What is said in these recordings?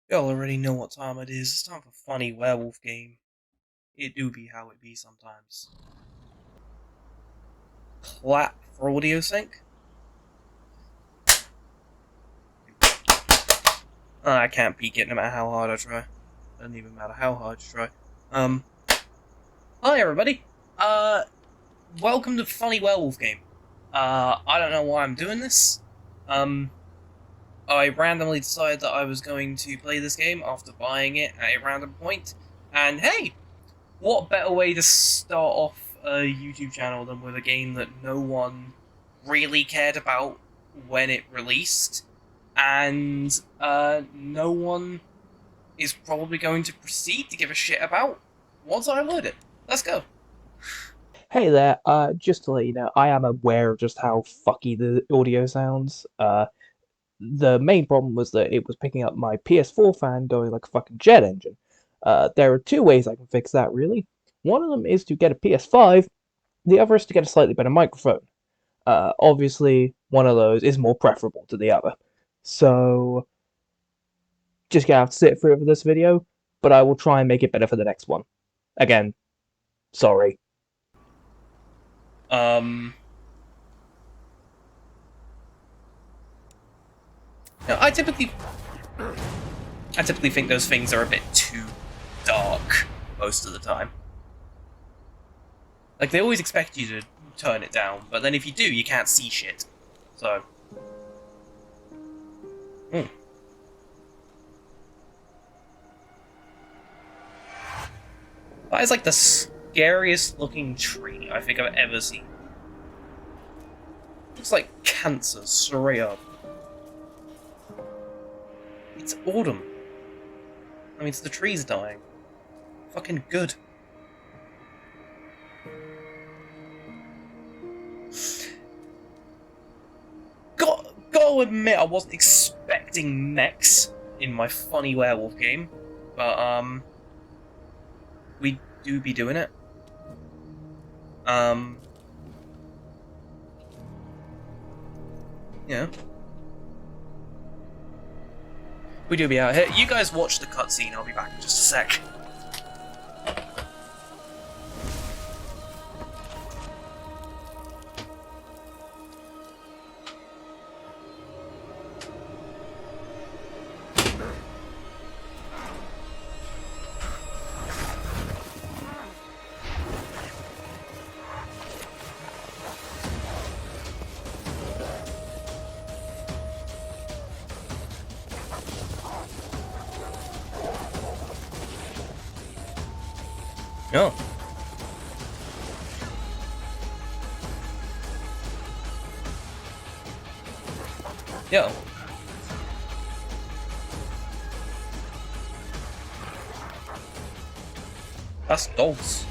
Y'all already know what time it is. It's time for funny werewolf game. It do be how it be sometimes. Clap for audio sync. I can't peek it no matter how hard I try. Doesn't even matter how hard you try. Hi everybody. Welcome to Funny Werewolf Game. I don't know why I'm doing this. I randomly decided that I was going to play this game after buying it at a random point, and hey, what better way to start off a YouTube channel than with a game that no one really cared about when it released, and no one is probably going to proceed to give a shit about once I upload it. Let's go. Hey there, just to let you know, I am aware of just how fucky the audio sounds. The main problem was that it was picking up my PS4 fan going like a fucking jet engine. There are two ways I can fix that, really. One of them is to get a PS5, the other is to get a slightly better microphone. Obviously, one of those is more preferable to the other. So, just gonna have to sit through it for this video, but I will try and make it better for the next one. Again, sorry. Um, no, I typically think those things are a bit too dark most of the time. Like, they always expect you to turn it down, but then if you do, you can't see shit. So. That is like the scariest looking tree I think I've ever seen. Looks like cancer straight up. It's autumn. I mean, it's the trees dying. Fucking good. Gotta admit, I wasn't expecting mechs in my funny werewolf game, but we do be doing it. Yeah. We do be out here. You guys watch the cutscene, I'll be back in just a sec. No. Yo. That's dogs.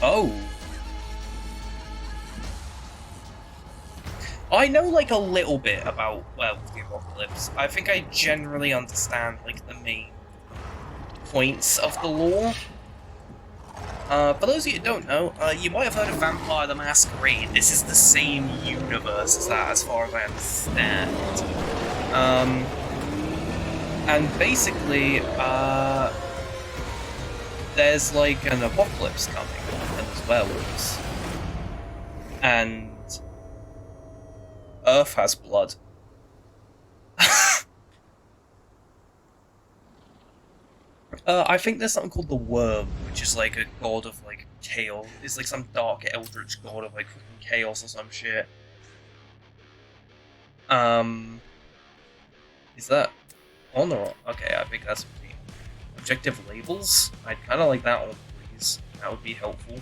Oh. I know, like, a little bit about Werewolf the Apocalypse. I think I generally understand, like, the main points of the lore. For those of you who don't know, you might have heard of Vampire the Masquerade. This is the same universe as that, as far as I understand. And basically, there's, like, an apocalypse coming, and there's werewolves. And Earth has blood. I think there's something called the Worm, which is like a god of like chaos. It's like some dark eldritch god of like fucking chaos or some shit. Is that on or off? Okay, I think that's the objective labels. I'd kind of like that one, please. That would be helpful.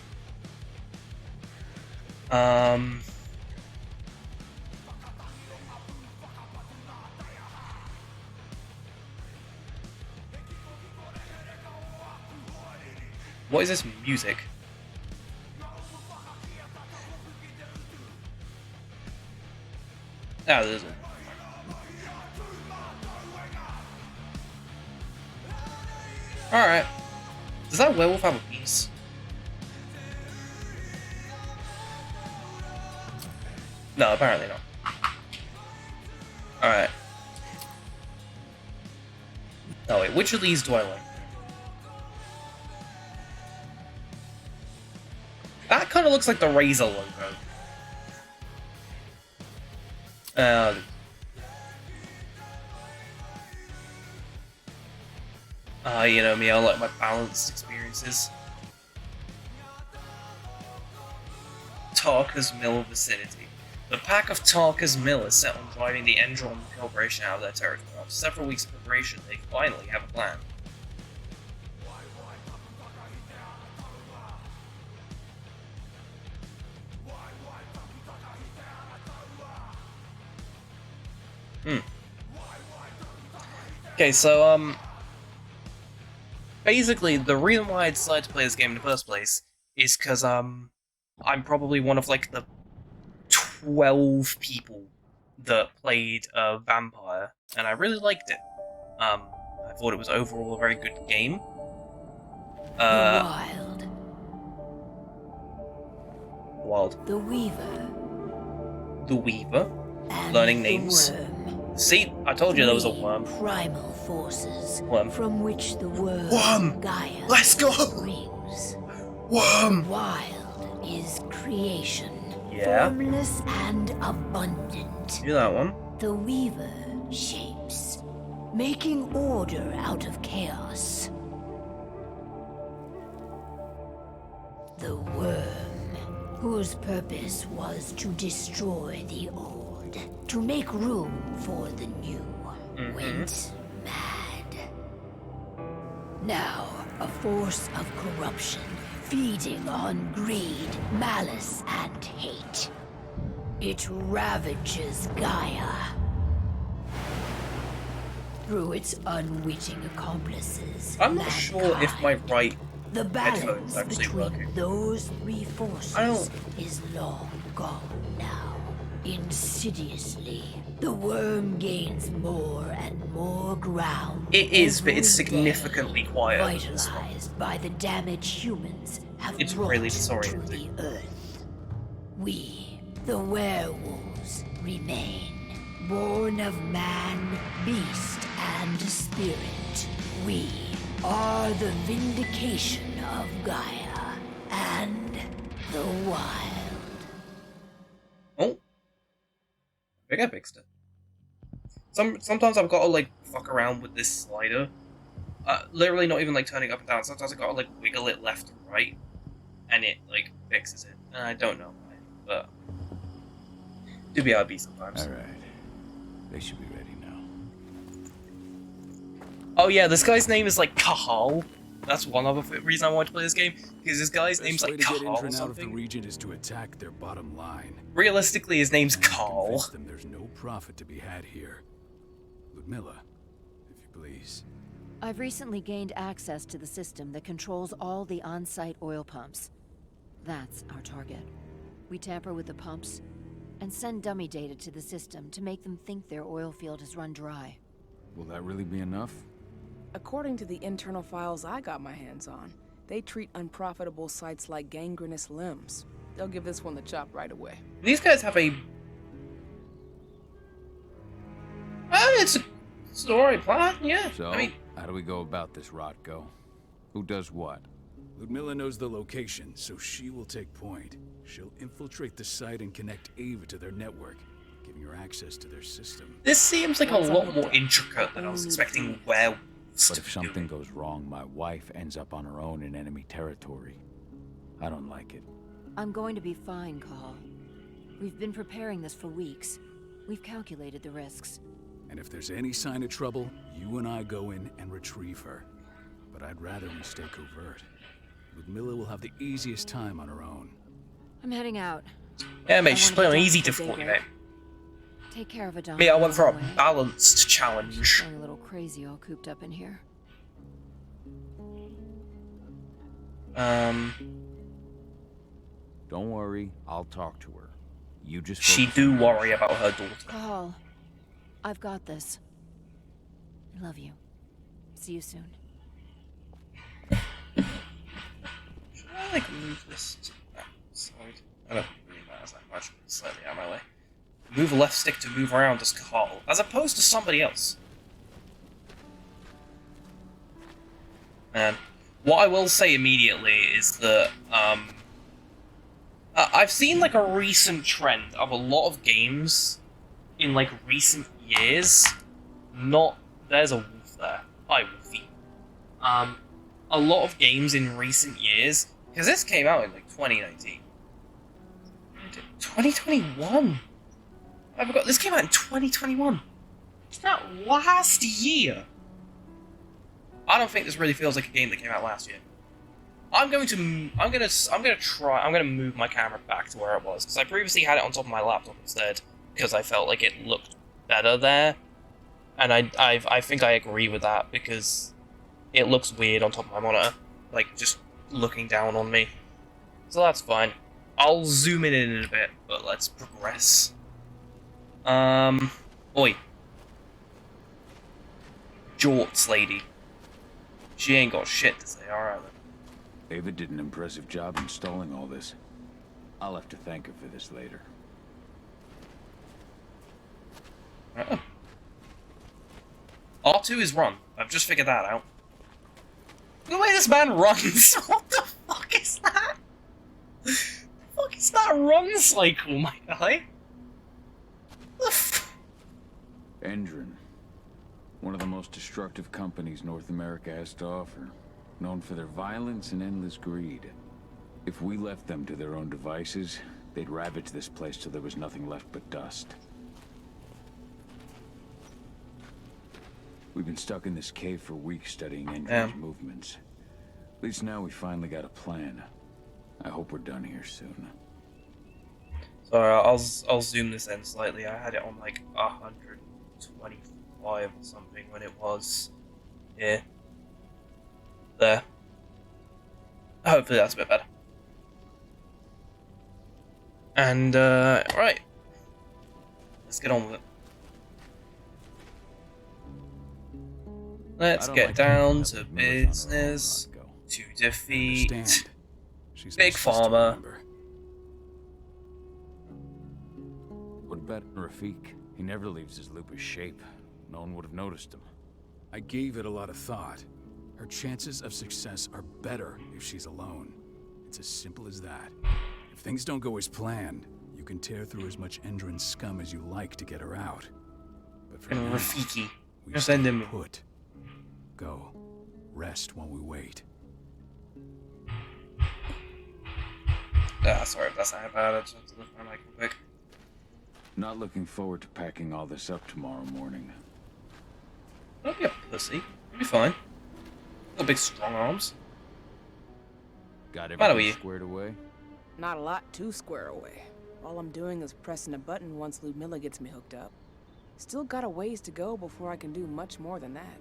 What is this music? Ah, there isn't. Alright. Does that werewolf have a piece? No, apparently not. Alright. Oh wait, which of these do I like? That kind of looks like the Razer logo. You know me, I like my balanced experiences. Tarka's Mill vicinity. The pack of Tarka's Mill is set on driving the Endron Corporation out of their territory. After several weeks of preparation, they finally have a plan. Okay, so, basically, the reason why I decided to play this game in the first place is because, I'm probably one of, like, the 12 people that played Vampire, and I really liked it. I thought it was overall a very good game. The Wild. Wild. The Weaver. The Weaver. And Learning the names. Worm. See, I told you there was a worm. Primal forces Worm. from which the worm, Worm! Gaia Let's go! springs. Worm! Wild is creation. Yeah. Formless and abundant. Do that one. The Weaver shapes, making order out of chaos. The Worm, whose purpose was to destroy the old, to make room for the new, went mad. Now, a force of corruption, feeding on greed, malice, and hate. It ravages Gaia. Through its unwitting accomplices. I'm not sure if my right The headphones balance actually between working. those three forces I don't- is long gone now. Insidiously, the worm gains more and more ground. It is, but it's every day, significantly quieter than this one. vitalized by the damage humans have It's brought really to disorienting. the earth. We, the werewolves, remain, born of man, beast, and spirit. We are the vindication of Gaia and the wild. Oh. I think I fixed it. Sometimes I've got to, like, fuck around with this slider. Literally not even, like, turning up and down. Sometimes I've got to, like, wiggle it left and right. And it, like, fixes it. And I don't know why, but... do BRB sometimes. Alright. They should be ready now. Oh yeah, this guy's name is, like, Kahal. That's one other reason I wanted to play this game. Because this guy's name's, like, Best way to get Kahal or in and out of the something. region is to attack their bottom line. Realistically, his name's And Carl. convince them there's no profit to be had here. Ludmilla, if you please. I've recently gained access to the system that controls all the on-site oil pumps. That's our target. We tamper with the pumps and send dummy data to the system to make them think their oil field has run dry. Will that really be enough? According to the internal files I got my hands on, they treat unprofitable sites like gangrenous limbs. They'll give this one the chop right away. These guys have a... it's a story plan, yeah. So, I mean, how do we go about this, Rotko? Who does what? Ludmilla knows the location, so she will take point. She'll infiltrate the site and connect Ava to their network, giving her access to their system. this seems like a lot more intricate than I was expecting werewolves But to if be something doing. goes wrong, my wife ends up on her own in enemy territory. I don't like it. I'm going to be fine, Call. We've been preparing this for weeks. We've calculated the risks. And if there's any sign of trouble, you and I go in and retrieve her. But I'd rather we stay covert. Ludmilla will have the easiest time on her own. I'm heading out. Yeah, I mate, she's wanna playing on get easy done for difficulty, daybreak. mate. Take care of a dog. Me, I went for a balanced challenge. Going a little crazy all cooped up in here. Don't worry, I'll talk to her. You just She focus do on worry yourself. about her daughter. Call. I've got this. I love you. See you soon. Should I, like, move this to that side? I don't really matter that much, but it's slightly out of my way. Move left stick to move around as Carl, as opposed to somebody else. And what I will say immediately is that, I've seen, like, a recent trend of a lot of games in, like, recent years. There's a wolf there. Hi, Wolfie. A lot of games in recent years, because this came out in, like, 2019. 2021? I forgot, this came out in 2021. It's not last year. I don't think this really feels like a game that came out last year. I'm gonna move my camera back to where it was, because I previously had it on top of my laptop instead, because I felt like it looked better there. And I think I agree with that, because it looks weird on top of my monitor, like, just looking down on me. So that's fine. I'll zoom in a bit, but let's progress. Oi. Jorts lady. She ain't got shit to say, alright then. Ava did an impressive job installing all this. I'll have to thank her for this later. R2 is run. I've just figured that out. The way this man runs, what the fuck is that? The fuck is that run cycle, my guy? Endron. One of the most destructive companies North America has to offer. Known for their violence and endless greed. If we left them to their own devices, they'd ravage this place till there was nothing left but dust. We've been stuck in this cave for weeks studying Endron's movements. At least now we finally got a plan. I hope we're done here soon. Sorry, I'll zoom this in slightly. I had it on like 125 or something when it was here. There. Hopefully that's a bit better. And, right. Let's get on with it. Let's get down to business to defeat Big Pharma. What about Rafik? He never leaves his lupus shape. No one would have noticed him. I gave it a lot of thought. Her chances of success are better if she's alone. It's as simple as that. If things don't go as planned, you can tear through as much Endron scum as you like to get her out. But for now, Rafiki. we Just stay send him. put. Go. Rest while we wait. Sorry if that's not bad. I just have to lift my mic real quick. Not looking forward to packing all this up tomorrow morning. Don't be a pussy. You'll be fine. Got big strong arms. Got Matter with everything you? squared away? Not a lot to square away. All I'm doing is pressing a button once Ludmilla gets me hooked up. Still got a ways to go before I can do much more than that.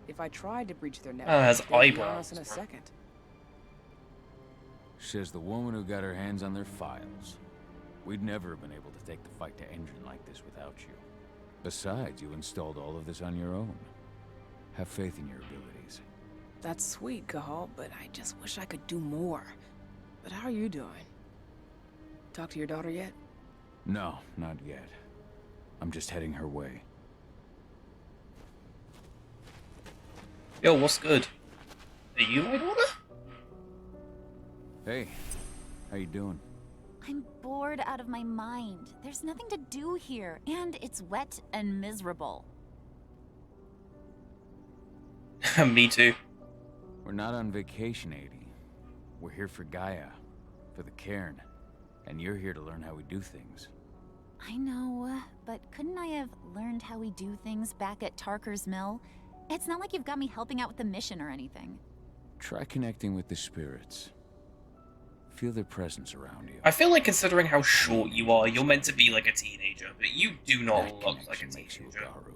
If I tried to breach their network, has they'd be on eyebrows, us in a bro. second. Says the woman who got her hands on their files. We'd never have been able to take the fight to Endron like this without you. Besides, you installed all of this on your own. Have faith in your abilities. That's sweet, Cahal, but I just wish I could do more. But how are you doing? Talk to your daughter yet? No, not yet. I'm just heading her way. Yo, what's good? Are you my daughter? Hey, how you doing? I'm bored out of my mind. There's nothing to do here, and it's wet and miserable. Me too. We're not on vacation, Adie. We're here for Gaia, for the cairn, and you're here to learn how we do things. I know, but couldn't I have learned how we do things back at Tarker's Mill? It's not like you've got me helping out with the mission or anything. Try connecting with the spirits. Feel their presence around you. I feel like considering how short you are, you're meant to be like a teenager, but you do not That look like a connection makes you a teenager. Garu.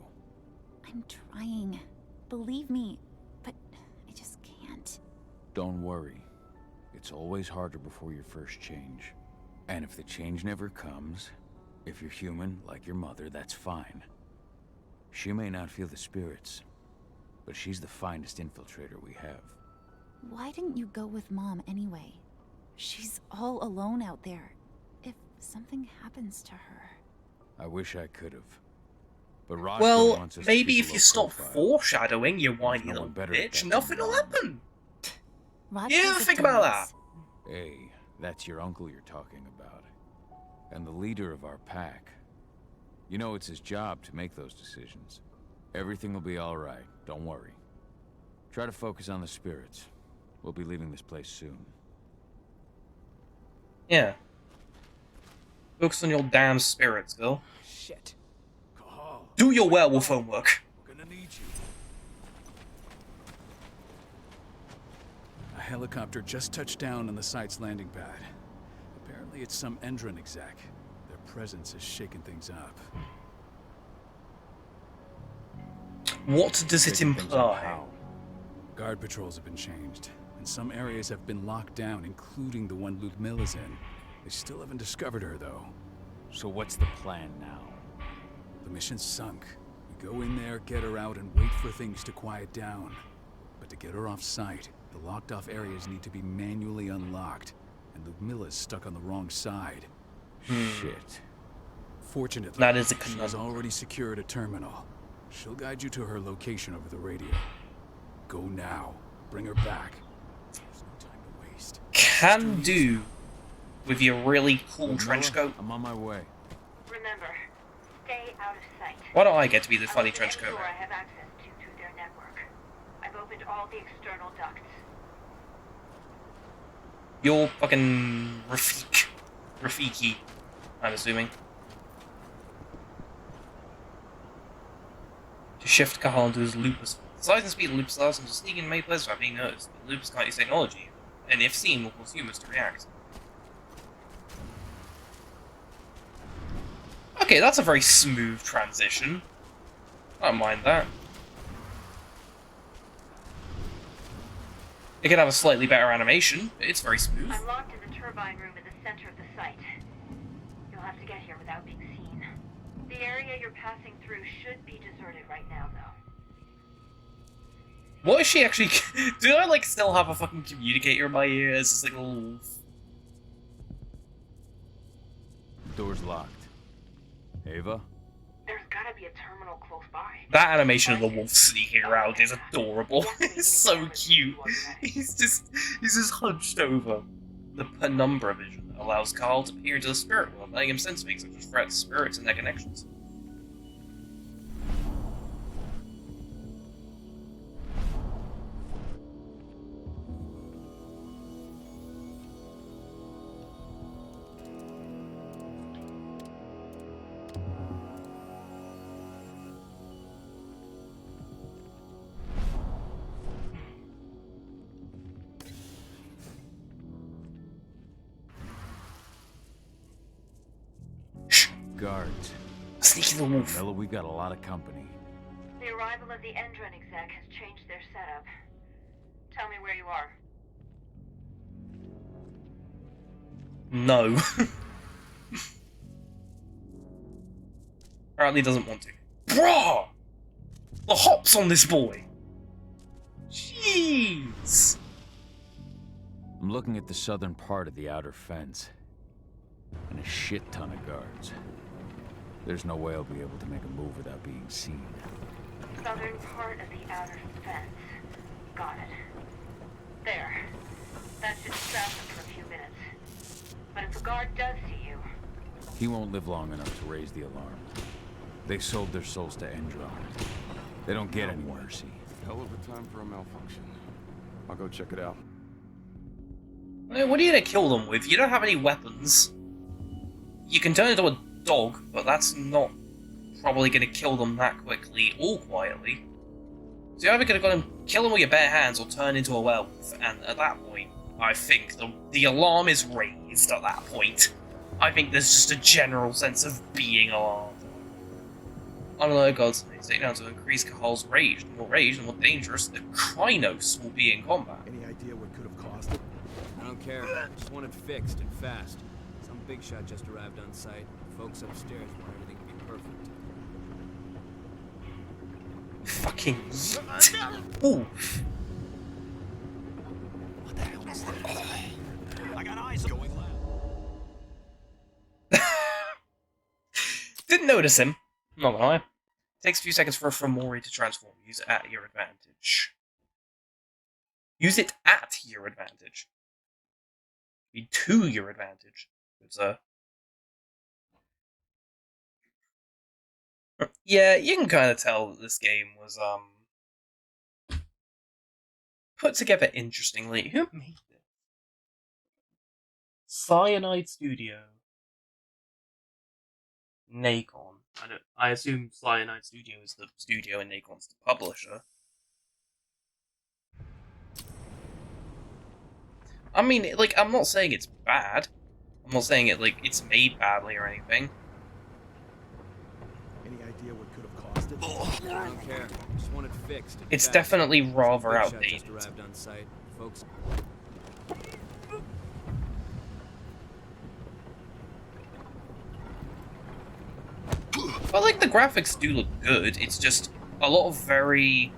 I'm trying. Believe me, but I just can't. Don't worry. It's always harder before your first change. And if the change never comes, if you're human, like your mother, that's fine. She may not feel the spirits, but she's the finest infiltrator we have. Why didn't you go with Mom anyway? She's all alone out there. If something happens to her... I wish I could have. But Rodko Well, wants us to maybe keep if a you low stop profile. foreshadowing, you There's whiny no little one better at bitch, that nothing than will you. happen. Rodko's Yeah, a think about that. dumbass. Hey, that's your uncle you're talking about. And the leader of our pack. You know it's his job to make those decisions. Everything will be all right, don't worry. Try to focus on the spirits. We'll be leaving this place soon. Yeah. Focus on your damn spirits, girl. Shit. Call. Do your werewolf homework. We're gonna need you. A helicopter just touched down on the site's landing pad. Apparently it's some Endron exec. Their presence has shaken things up. What does it Shaking things up imply? how? Guard patrols have been changed, and some areas have been locked down, including the one Ludmilla's in. They still haven't discovered her, though. So what's the plan now? The mission's sunk. We go in there, get her out, and wait for things to quiet down. But to get her off site, the locked-off areas need to be manually unlocked, and Ludmilla's stuck on the wrong side. Shit. Fortunately, That is a she's conundrum. already secured a terminal. She'll guide you to her location over the radio. Go now. Bring her back. There's no time to waste. Can do with your really cool Ludmilla, trench coat. I'm on my way. Remember, stay out of sight. Why don't I get to be the I'll funny open trench any coat door man? I have access to through their network. I've opened all the external ducts. You're fucking Rafiki, I'm assuming. To shift Kahal into his lupus. The size and speed of lupus allows him to sneak in many places without being noticed, but lupus can't use technology, and if seen, will cause humans to react. Okay, that's a very smooth transition. I don't mind that. It could have a slightly better animation, but it's very smooth. I'm locked in the turbine room at the center of the site. You'll have to get here without being seen. The area you're passing through should be deserted right now, though. What is she actually... Do I, like, still have a fucking communicator in my ear? It's just like a little... Door's locked. Ava? There's gotta be a terminal close by. That animation of the wolf sneaking around is adorable. It's so cute. He's just hunched over. The penumbra vision that allows Carl to peer into the spirit world, letting him sense things such as threats, spirits, and their connections. Guards. Sneaky the wolf. Miller, we got a lot of company. The arrival of the Endron exec has changed their setup. Tell me where you are. No. Apparently doesn't want to. Bruh! The hops on this boy! Jeez! I'm looking at the southern part of the outer fence. And a shit ton of guards. There's no way I'll be able to make a move without being seen. Southern part of the outer fence. Got it. There. That should distract them for a few minutes. But if a guard does see you... He won't live long enough to raise the alarm. They sold their souls to Endron. They don't get any mercy. Hell of a time for a malfunction. I'll go check it out. I mean, what are you gonna kill them with? You don't have any weapons. You can turn into a dog, but that's not probably gonna kill them that quickly or quietly. So you're either gonna go and kill them with your bare hands or turn into a werewolf, and at that point, I think the alarm is raised at that point. I think there's just a general sense of being alarmed. I don't know, gods, they say now to increase Kahal's rage. The more rage, the more dangerous the Krynos will be in combat. Any idea what could have caused it? I don't care. Just want it fixed and fast. Some big shot just arrived on site. Folks upstairs want everything to be perfect. Fucking yeet. Ooh. What the hell is that? I got eyes going loud. Didn't notice him. Not gonna lie. Takes a few seconds for a Filmora to transform. Use it at your advantage. Use it at your advantage. Be to your advantage. It's yeah, you can kind of tell that this game was put together interestingly. Who made this? Cyanide Studio. Nacon. I assume Cyanide Studio is the studio and Nacon's the publisher. I mean, like, I'm not saying it's bad. I'm not saying it, like, it's made badly or anything. Any idea what could have caused it? I don't care. Just want it fixed. It's fast. definitely rather Big shot outdated. just arrived on site. Folks. But, like, the graphics do look good. It's just a lot of very...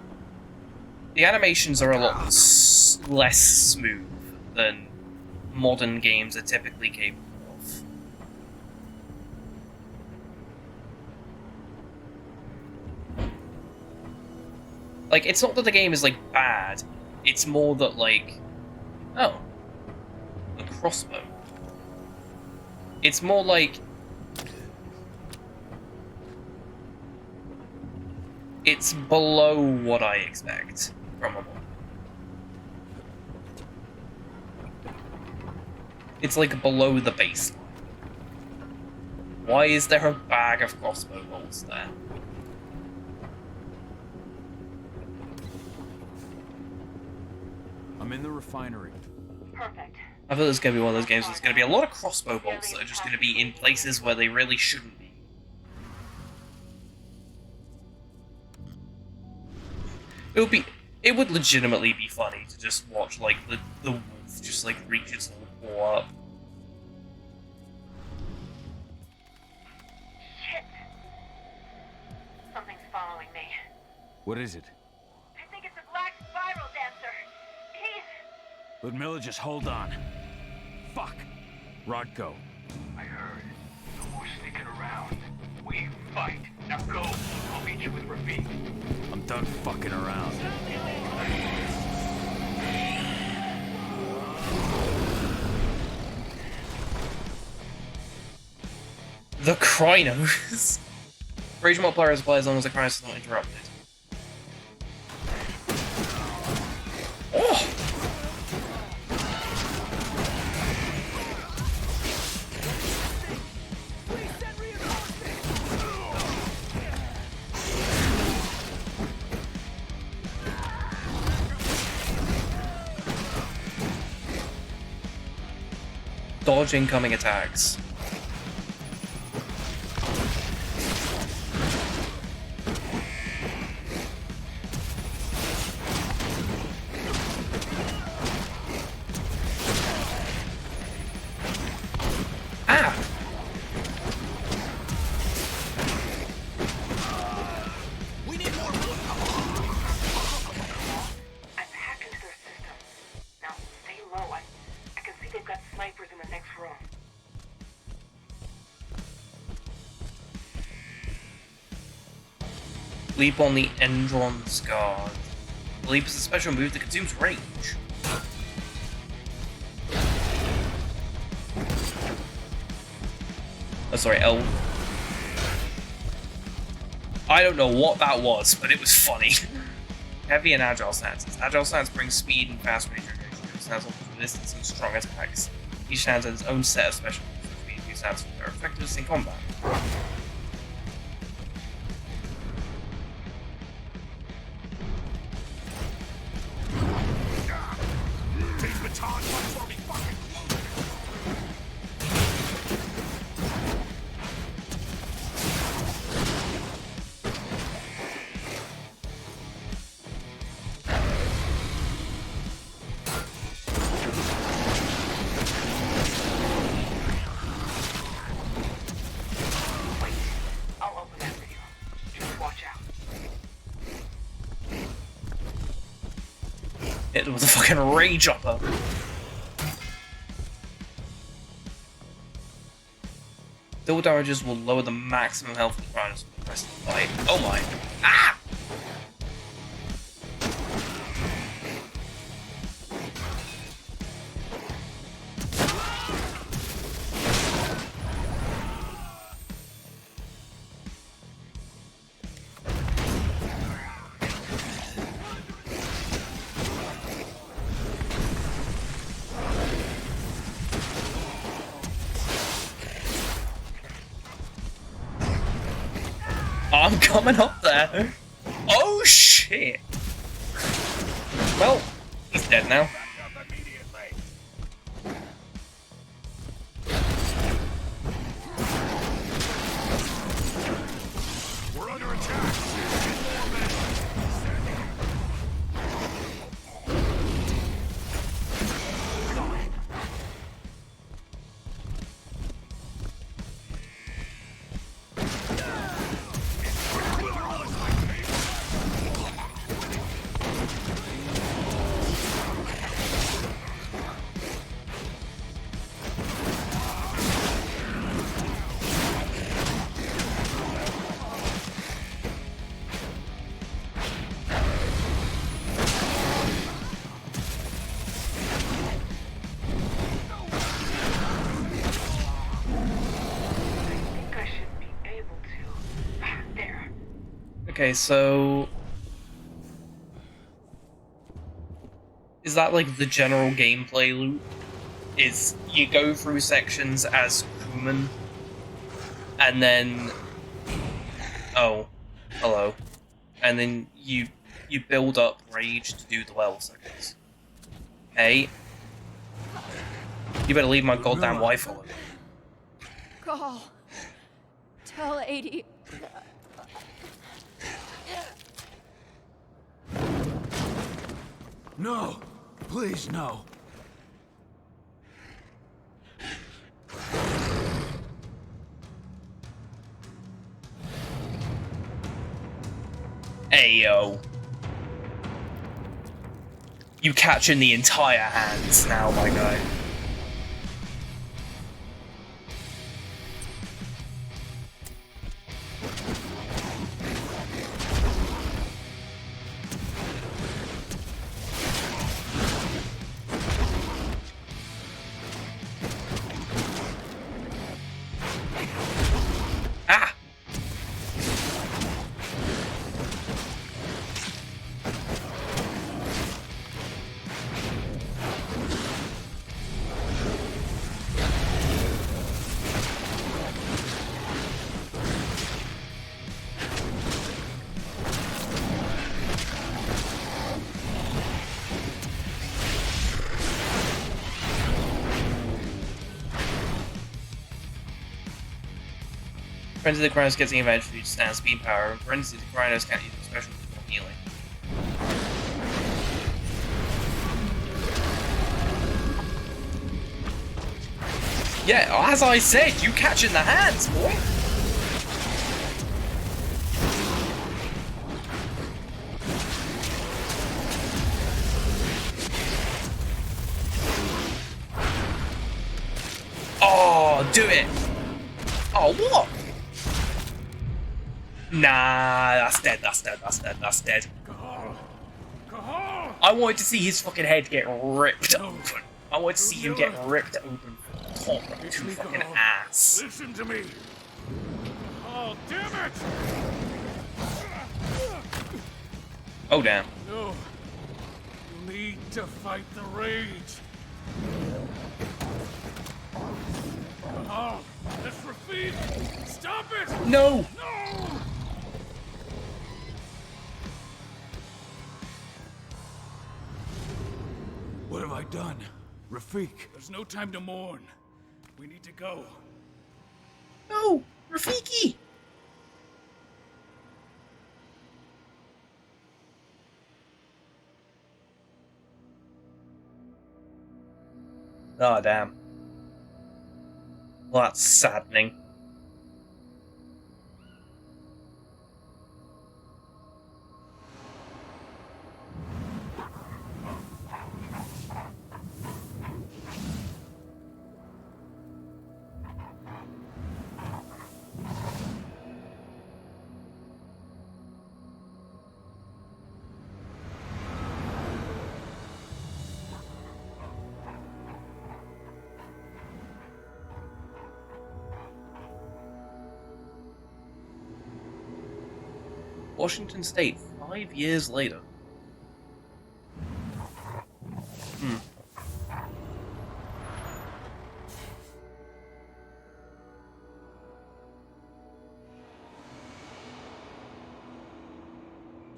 The animations are a lot less smooth than modern games are typically capable of. Like, it's not that the game is, like, bad. It's more that, like... Oh. The crossbow. It's more like... It's below what I expect from a mod. It's like below the baseline. Why is there a bag of crossbow bolts there? I'm in the refinery. Perfect. I thought this was going to be one of those games where there's going to be a lot of crossbow bolts that are just going to be in places where they really shouldn't be. It would legitimately be funny to just watch, like, the wolf just, like, reach its little paw up. Shit. Something's following me. What is it? I think it's a black spiral dancer. He's... Ludmilla, just hold on. Fuck. Rod, go. I heard. No more sneaking around. We fight. Now go. I'll meet you with Rafik. I'm done fucking around. The Krynos. Rage multiplier apply as long as the Krynos is not interrupted. Oh! Dodge incoming attacks. Ah! We need more. I've hacked into their system. Now, stay low. I can see they've got snipers in the next room. Leap on the Endron's guard. Leap is a special move that consumes range. Oh, sorry, L. I don't know what that was, but it was funny. Heavy and agile stances. Agile stance brings speed and fast range regeneration. Stance offers resistance and strong attacks. Each stance has its own set of special moves, which means these stances are effective in combat. These batons run for me, fucking. I'll open that for you. Just watch out. It was a fucking rage upper. Dual damages will lower the maximum health of the Rhinos for the rest of the fight. Oh my. Ah! I'm coming up there. Oh shit. Well, he's dead now. We're under attack. Okay, so is that like the general gameplay loop? Is you go through sections as human, and then hello, and then you build up rage to do the werewolf sections. Hey, you better leave my goddamn wife alone. Call. Tell 80. No! Please, no! Hey, yo. You catching the entire hands now, my guy. Ah! Frenzy of the Chronos gets the advantage for each stand speed power, and Frenzy of the Chronos can't use special for healing. Yeah, as I said, you catching the hands, boy! Oh, do it! Oh, what? Nah, that's dead, that's dead, that's dead, that's dead. I wanted to see his fucking head get ripped open. I wanted to see him get ripped open from the top of his fucking ass. Listen to me. Oh, damn it! Oh, damn. No. You need to fight the rage. Oh, that's Rafik! Stop it! No! No! What have I done? Rafik! There's no time to mourn. We need to go. No! Rafiki! Oh, damn. Well, that's saddening. Washington State, 5 years later.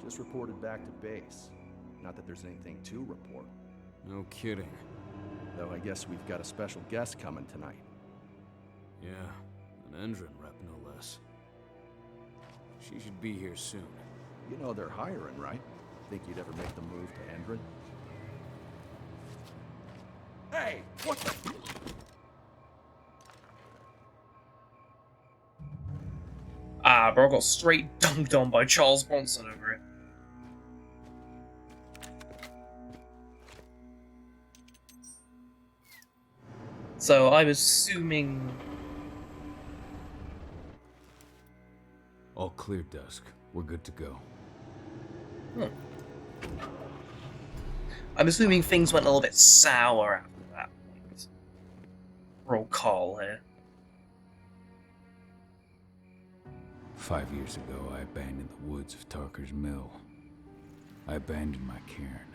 Just reported back to base. Not that there's anything to report. No kidding. Though I guess we've got a special guest coming tonight. Yeah, an Endron rep, no less. She should be here soon. You know they're hiring, right? Think you'd ever make the move to Endron? Hey, what the? Ah, bro, I got straight dunked on by Charles Bronson over it. So I'm assuming... All clear, Dusk. We're good to go. I'm assuming things went a little bit sour after that point. Roll call here. 5 years ago, I abandoned the woods of Tarker's Mill. I abandoned my cairn.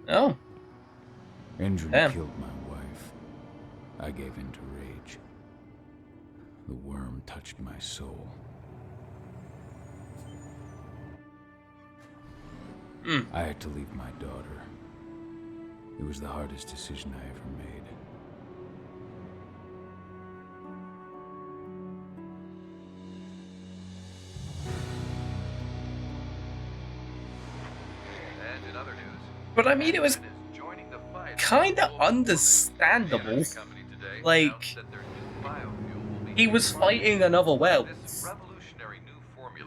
Oh. Endron killed my wife. I gave in to rage. The worm touched my soul. I had to leave my daughter. It was the hardest decision I ever made. And in other news, But I mean, it was joining the fight. kinda understandable. Like, he was fighting another werewolf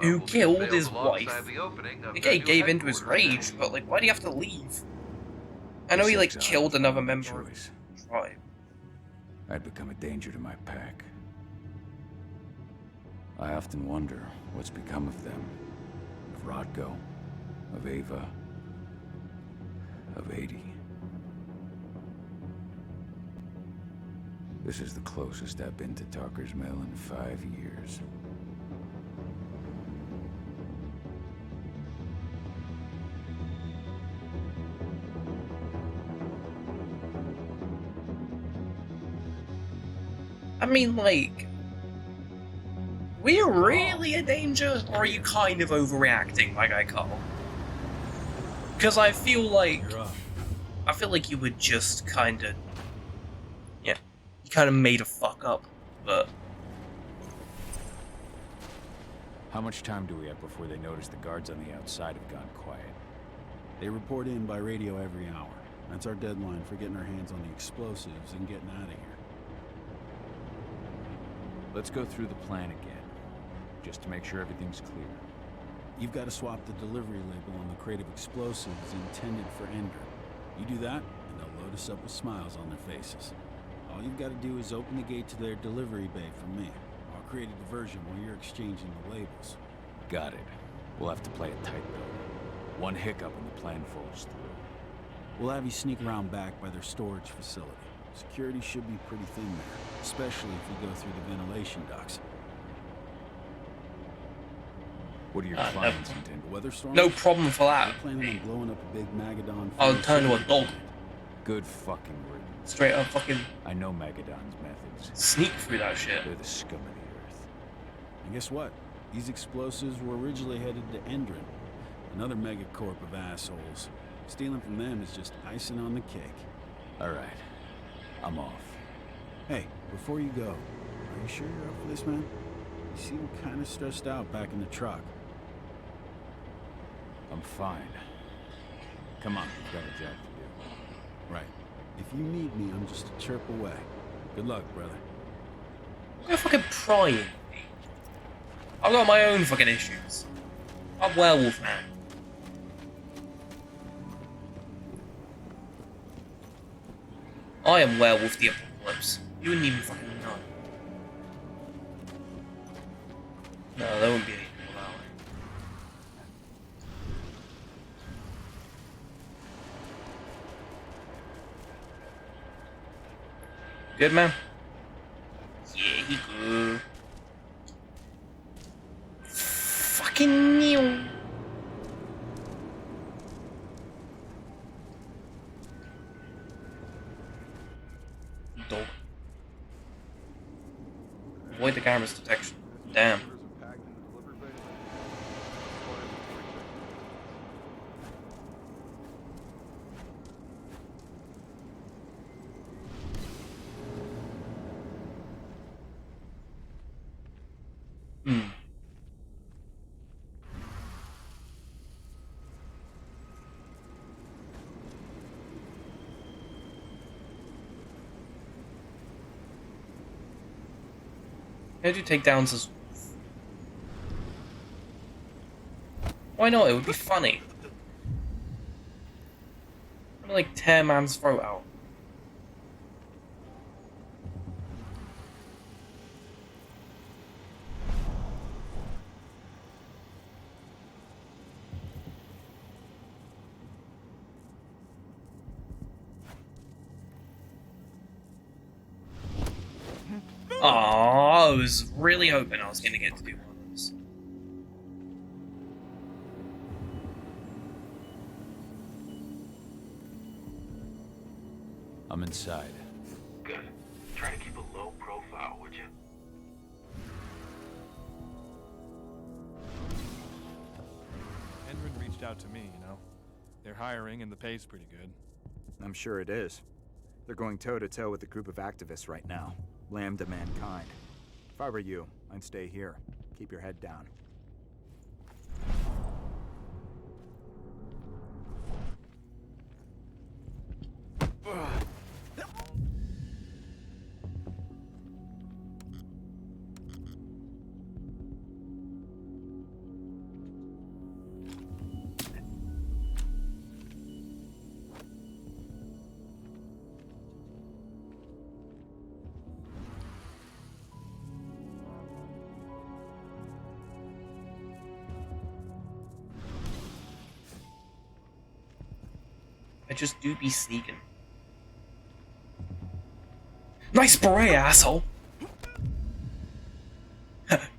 who killed his wife. Okay, gave into his rage, but like, why do you have to leave? I know he like killed another member of his tribe. I'd become a danger to my pack. I often wonder what's become of them. Of Rodko, of Ava, of 80. This is the closest I've been to Tarker's Mill in 5 years. I mean, like, we're really a danger, or are you kind of overreacting, my guy Carl? Because I feel like you were just kind of, yeah, you kind of made a fuck up, but. How much time do we have before they notice the guards on the outside have gone quiet? They report in by radio every hour. That's our deadline for getting our hands on the explosives and getting out of here. Let's go through the plan again, just to make sure everything's clear. You've got to swap the delivery label on the crate of explosives intended for Endron. You do that, and they'll load us up with smiles on their faces. All you've got to do is open the gate to their delivery bay for me. I'll create a diversion while you're exchanging the labels. Got it. We'll have to play it tight, though. One hiccup and the plan falls through. We'll have you sneak around back by their storage facility. Security should be pretty thin there, especially if you go through the ventilation ducts. What are your clients intend? Weather storm? No problem for that. We're planning on blowing up a big Magadon. I'll turn to a dog. Good fucking riddance. Straight up fucking. I know Magadon's methods. Sneak through that shit. They're the scum of the earth. And guess what? These explosives were originally headed to Endron, another megacorp of assholes. Stealing from them is just icing on the cake. All right. I'm off. Hey, before you go, are you sure you're up for this, man? You seem kind of stressed out back in the truck. I'm fine. Come on, we've got a job to do. Right. If you need me, I'm just a chirp away. Good luck, brother. You're fucking prying. I've got my own fucking issues. I'm werewolf man. I am Werewolf the Apocalypse. You wouldn't even fucking know. No, there won't be any people that way. Good, man? Yeah, he good. Fuck Fucking new. Dog. Avoid the camera's detection. Damn. How do takedowns as... Why not? It would be funny. I'd like tear man's throat out. Aww, I was really hoping I was going to get to do one of those. I'm inside. Good. Try to keep a low profile, would you? Endron reached out to me, you know. They're hiring and the pay's pretty good. I'm sure it is. They're going toe-to-toe with a group of activists right now. Lambda mankind. If I were you, I'd stay here. Keep your head down. I just do be sneaking. Nice spray, asshole!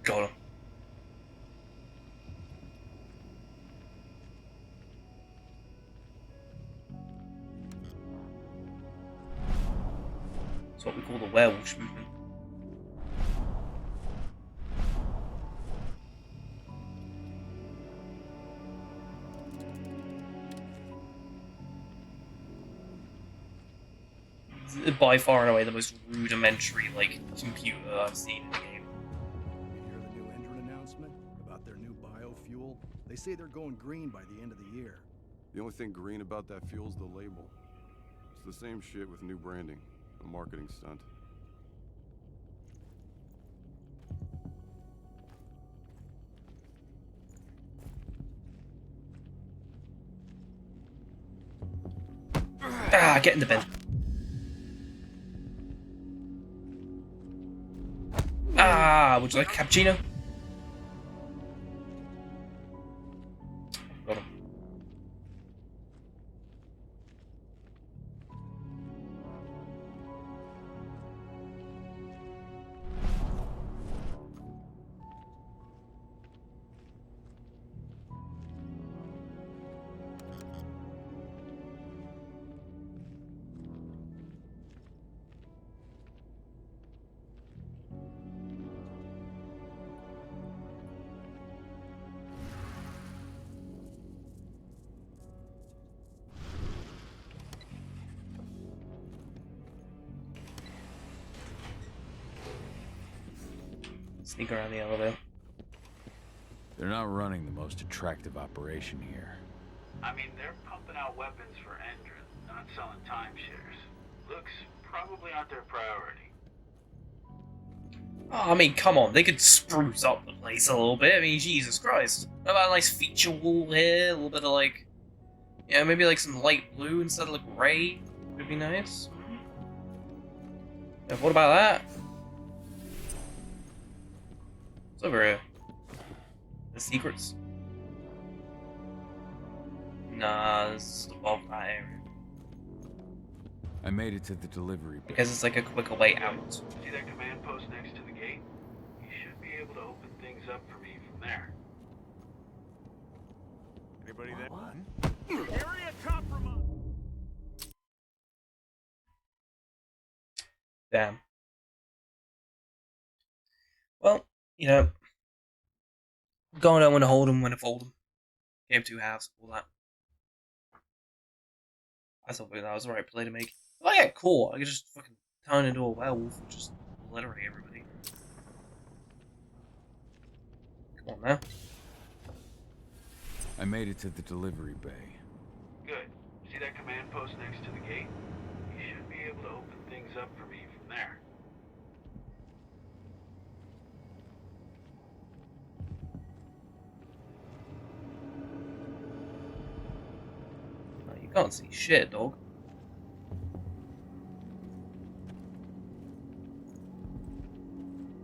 Got him. That's what we call the werewolf movement. By far and away the most rudimentary, like, computer I've seen in the game. You hear the new Endron announcement about their new biofuel? They say they're going green by the end of the year. The only thing green about that fuel's the label. It's the same shit with new branding. A marketing stunt. Ah, get in the bin. Ah, would you like a cappuccino? Got him. Sneak around the elevator. They're not running the most attractive operation here. I mean, they're pumping out weapons for Endron, not selling timeshares. Looks probably not their priority. Oh, I mean, come on, they could spruce up the place a little bit. I mean, Jesus Christ. How about a nice feature wall here? A little bit of, like... Yeah, maybe like some light blue instead of like gray. Would be nice. Yeah, what about that? What's over here? The secrets? Nah, this is above that area. I made it to the delivery bay. Because it's like a quicker way out. See that command post next to the gate? You should be able to open things up for me from there. Anybody there? Area compromise. Damn. Well, you know, going out when to hold 'em, when to fold 'em. Game 2 halves, all that. I thought that was the right play to make. If I get caught, I could just fucking turn into a werewolf and just obliterate everybody. Come on now. I made it to the delivery bay. Good. See that command post next to the gate? You should be able to open things up for me from there. No, you can't see shit, dog.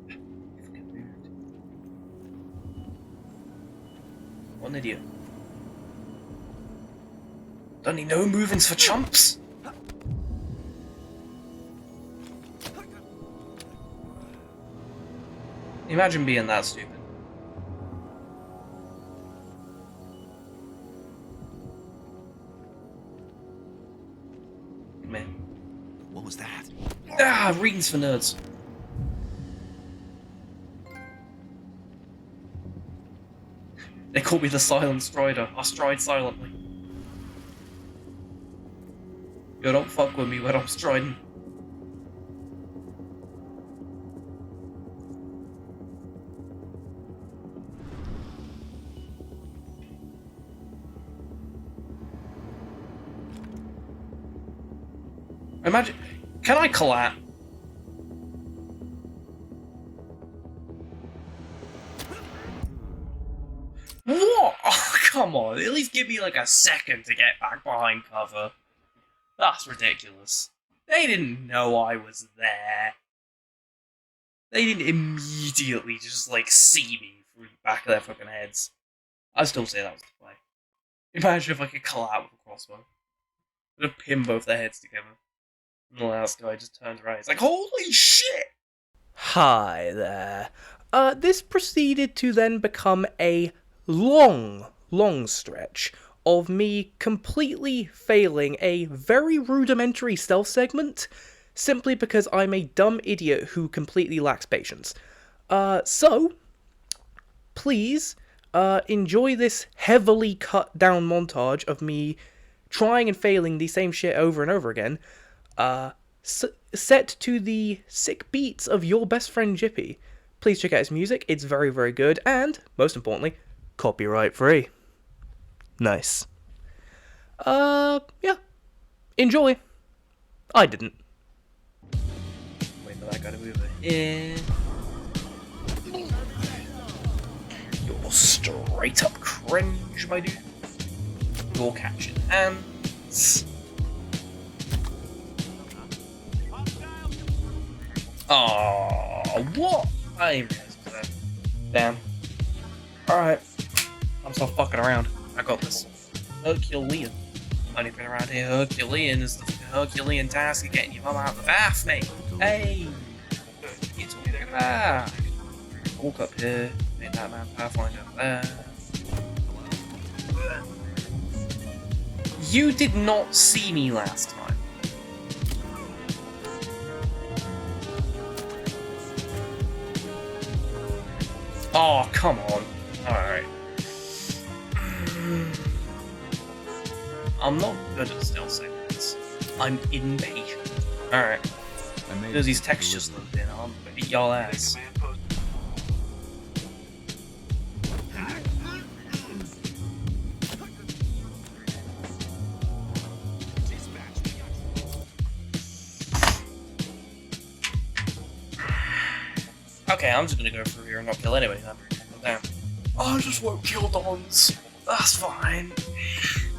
Fucking moved. What an idiot. Don't need no movings for chumps. Imagine being that stupid. Man. What was that? Ah, readings for nerds. They call me the silent strider. I stride silently. Yo, don't fuck with me when I'm striding. Imagine, can I collapse? What? Oh, come on, at least give me like a second to get back behind cover. That's ridiculous. They didn't know I was there. They didn't immediately just like see me through the back of their fucking heads. I still say that was the play. Imagine if I could collapse with a crossbow. I'd have pinned both their heads together. And the last guy just turns around. He's like, holy shit! Hi there. This proceeded to then become a long stretch of me completely failing a very rudimentary stealth segment, simply because I'm a dumb idiot who completely lacks patience. So, please, enjoy this heavily cut down montage of me trying and failing the same shit over and over again, set to the sick beats of your best friend Jippy. Please check out his music, it's very, very good, and, most importantly, copyright free. Nice. Yeah. Enjoy. I didn't. Wait for that guy to move in. You're straight up cringe, my dude. You're catching hands. Oh, what? I didn't realize it was that. Damn. Alright. I'm still fucking around. I got this. Herculean. Only thing around here, Herculean is the Herculean task of getting your mum out of the bath, mate. Hey! You talking about? Walk up here, make that man Pathfinder up there. You did not see me last time. Oh, come on. Alright. I'm not good at stealth segments. I'm impatient. Alright. There's these textures looped in, I'm gonna beat y'all ass. Okay, I'm just gonna go through here and not kill anybody then. Damn. I just won't kill Dons. That's fine.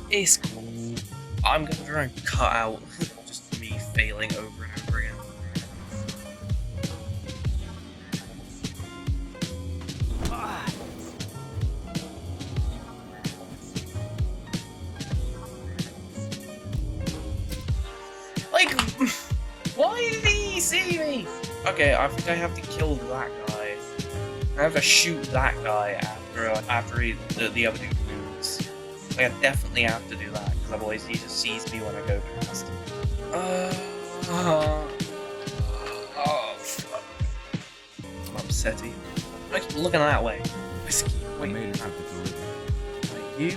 It's cool. I'm gonna try and cut out just me failing over and over again. Like, why did he see me? Okay, I think I have to kill that guy. I have to shoot that guy after the other dude moves. Like, I definitely have to do that, because otherwise he just sees me when I go past. Oh, fuck. I'm upsetty. I keep looking that way. Whiskey. Wait, I made it with the delivery. Like you?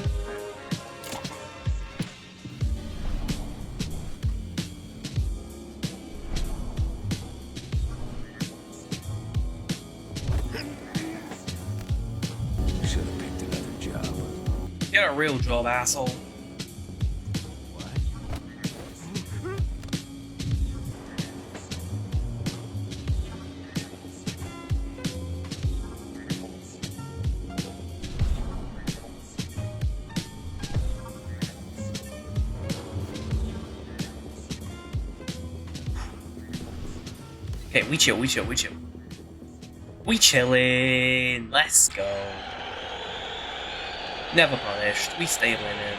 Should have picked another job. Get a real job, asshole. Okay, we chill. We chillin'. Let's go. Never punished. We stay winning.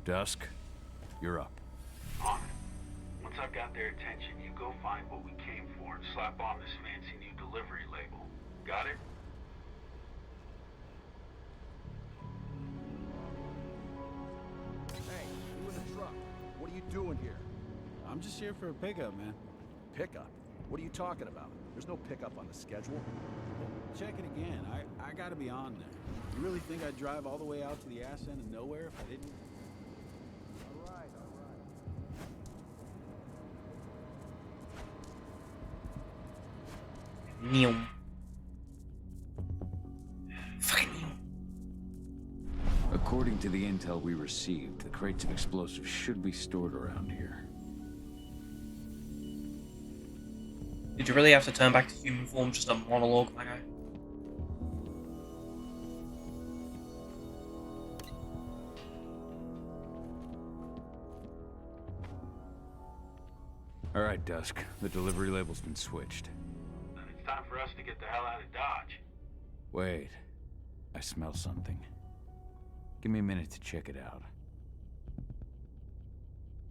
Dusk, you're up. On it. Once I've got their attention, you go find what we came for and slap on this fancy new delivery label. Got it? Hey, you in the truck. What are you doing here? I'm just here for a pickup, man. Pickup? What are you talking about? There's no pickup on the schedule. Well, check it again. I gotta be on there. You really think I'd drive all the way out to the ass end of nowhere if I didn't? All right. Neum. Fucking neum. According to the intel we received, the crates of explosives should be stored around here. Did you really have to turn back to human form? Just a monologue, my guy? Alright, Dusk. The delivery label's been switched. Then it's time for us to get the hell out of Dodge. Wait. I smell something. Give me a minute to check it out.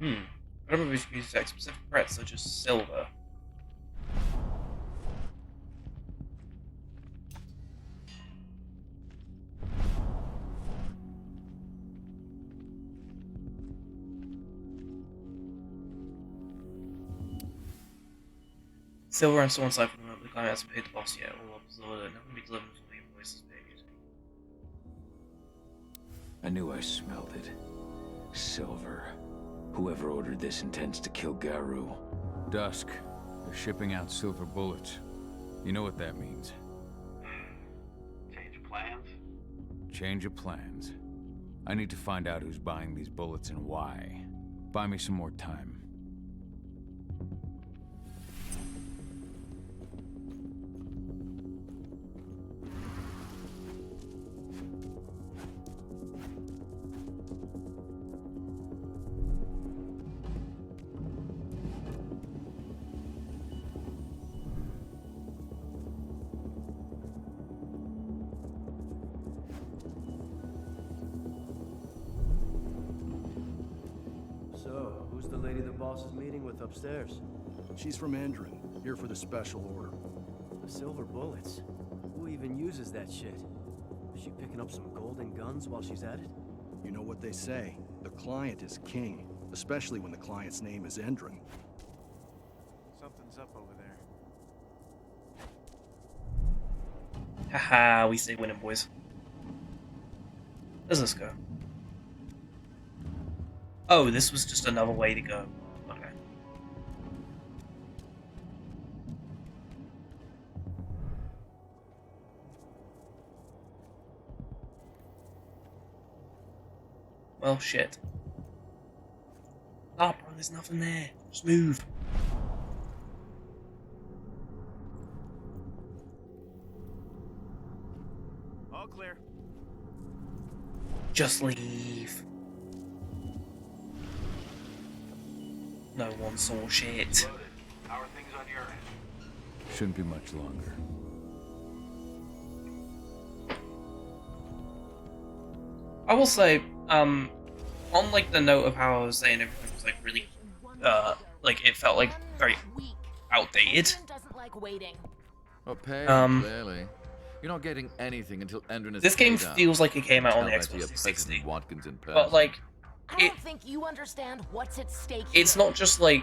I remember we should use specific threats such as silver. Silver and so on side for the moment. The client hasn't paid the boss yet. All of the order. Nothing be delivered until the invoice is paid. I knew I smelled it. Silver. Whoever ordered this intends to kill Garu. Dusk. They're shipping out silver bullets. You know what that means. Change of plans? Change of plans. I need to find out who's buying these bullets and why. Buy me some more time. So, who's the lady the boss is meeting with upstairs? She's from Endron, here for the special order. The silver bullets? Who even uses that shit? Is she picking up some golden guns while she's at it? You know what they say, the client is king, especially when the client's name is Endron. Something's up over there. Haha, we stay winning, boys. Where's this go? Oh, this was just another way to go. Okay. Well, shit. Ah, bro, there's nothing there. Just move. All clear. Just leave. No one saw shit. Loaded. How are things on your end? Shouldn't be much longer. I will say, on like the note of how I was saying everything was like really like it felt like very outdated. Doesn't like waiting. Well, pay, clearly. You're not getting anything until Endron is This game paid up. feels like it came out on the Tell that to Xbox your 360, President Watkins in person. but like, I don't think you understand what's at stake. it's not just like.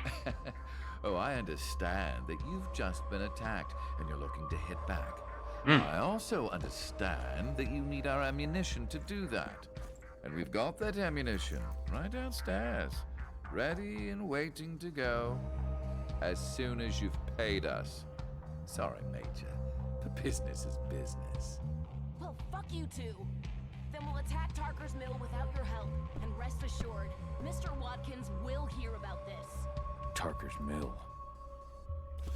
Oh, I understand that you've just been attacked and you're looking to hit back. I also understand that you need our ammunition to do that. And we've got that ammunition right downstairs, ready and waiting to go as soon as you've paid us. Sorry, Major. The business is business. Well, fuck you two. Then we'll attack Tarker's Mill without your help. And rest assured, Mr. Watkins will hear about this. Tarker's Mill.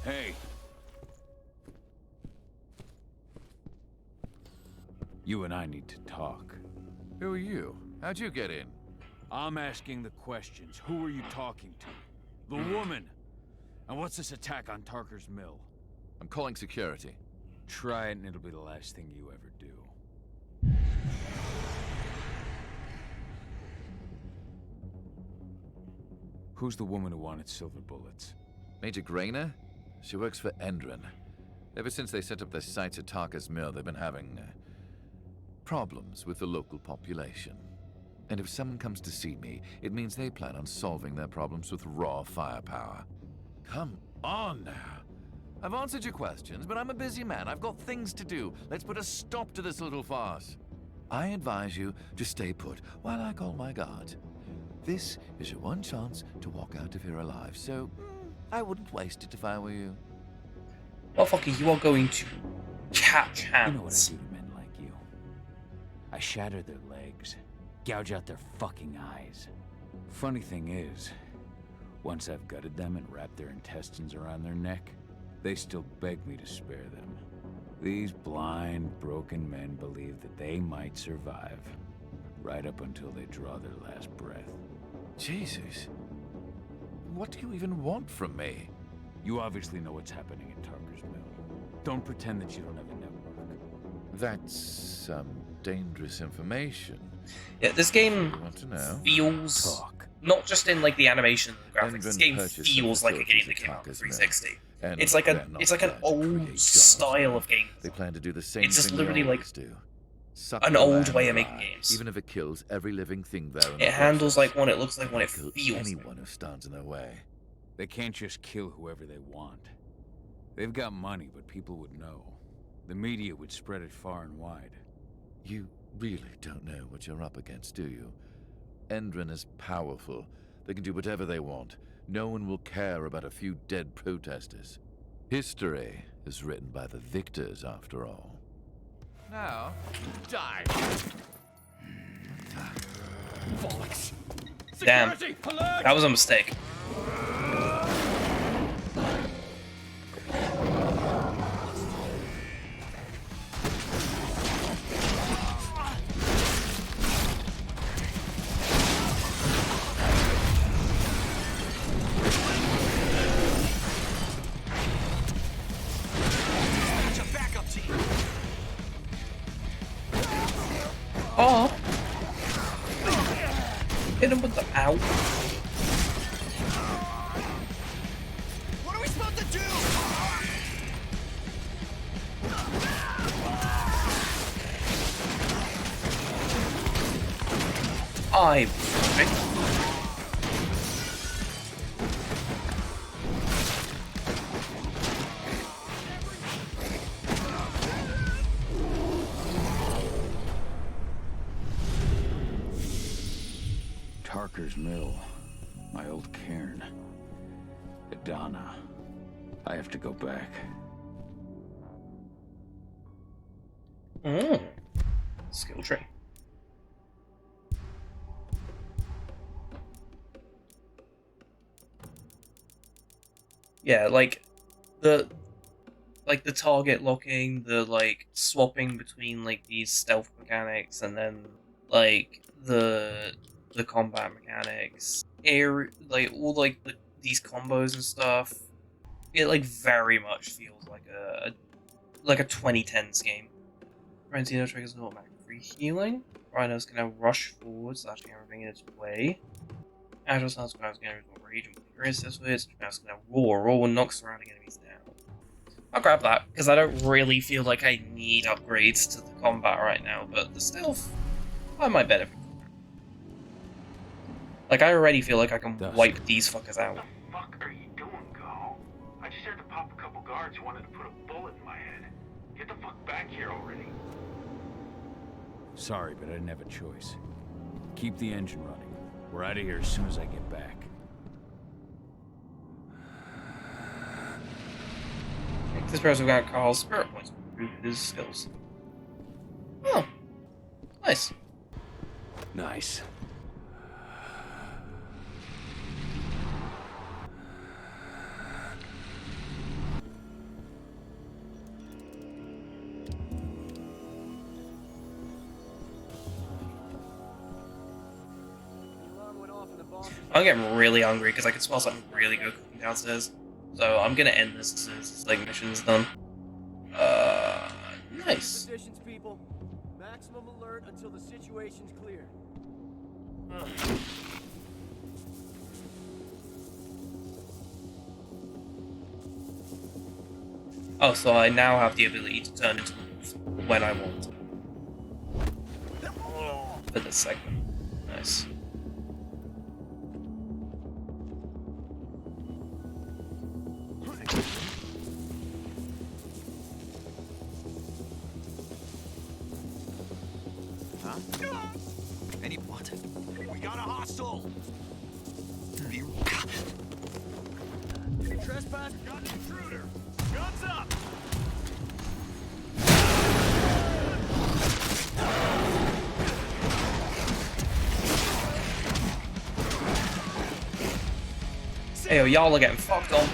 Hey! You and I need to talk. Who are you? How'd you get in? I'm asking the questions. Who are you talking to? The woman! And what's this attack on Tarker's Mill? I'm calling security. Try it and it'll be the last thing you ever do. Who's the woman who wanted silver bullets? Major Grainer? She works for Endron. Ever since they set up their sights at Tarker's Mill, they've been having problems with the local population. And if someone comes to see me, it means they plan on solving their problems with raw firepower. Come on now. I've answered your questions, but I'm a busy man. I've got things to do. Let's put a stop to this little farce. I advise you to stay put while I call my guard. This is your one chance to walk out of here alive, so I wouldn't waste it if I were you. Motherfucker, you are going to catch hands. You know what I do to men like you? I shatter their legs, gouge out their fucking eyes. Funny thing is, once I've gutted them and wrapped their intestines around their neck, they still beg me to spare them. These blind, broken men believe that they might survive, right up until they draw their last breath. Jesus. What do you even want from me? You obviously know what's happening at Tarker's Mill. Don't pretend that you don't have a network. That's some dangerous information. Yeah, this game want to know? feels not just in like the animation and graphics. This game feels like a game that came out on 360. It's like an old style of game. They plan to do the same It's just thing literally they like always do. an old way of making games. Even if it kills every living thing there. It handles like what it looks like when it feels. Anyone who stands in their way. They can't just kill whoever they want. They've got money, but people would know. The media would spread it far and wide. You really don't know what you're up against, do you? Endron is powerful. They can do whatever they want. No one will care about a few dead protesters. History is written by the victors, after all. Now, die! Bollocks! Damn, that was a mistake. Oh! Hit him with the ow. What are we supposed to do? I. Tarker's Mill, my old cairn. Adana. I have to go back. Skill tree. Yeah, like the target locking, the like swapping between like these stealth mechanics, and then like the combat mechanics, like all like these combos and stuff. It like very much feels like a 2010s game. Rentino triggers automatic free healing. Rhinos can now rush forward, slashing everything in its way. Agile sounds when I was going to region with your resist with, now it's gonna roar and knock surrounding enemies down. I'll grab that, because I don't really feel like I need upgrades to the combat right now, but the stealth, I might benefit. Like, I already feel like I can wipe these fuckers out. What the fuck are you doing, Go? I just had to pop a couple guards who wanted to put a bullet in my head. Get the fuck back here already. Sorry, but I didn't have a choice. Keep the engine running. We're out of here as soon as I get back. This person got Carl's spirit points to improve his skills. Oh, nice. Nice. I'm getting really hungry because I can smell something really good cooking downstairs. So I'm gonna end this as soon as this like mission's done. Nice. Positions, people. Maximum alert until the situation's clear. Oh, so I now have the ability to turn into wolves when I want. For this segment. Nice. Any what? We got a hostile! Trespass, got an intruder! Guns up! Hey, yo, y'all are getting fucked on.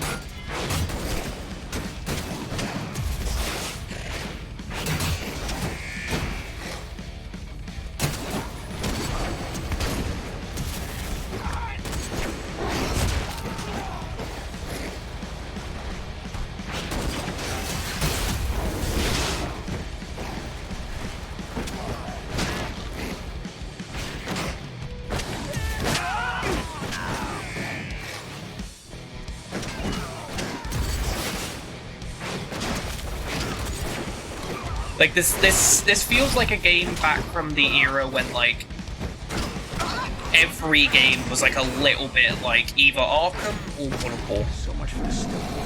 Like this feels like a game back from the era when like every game was like a little bit like either Arkham or Wondershare. So much for this stuff.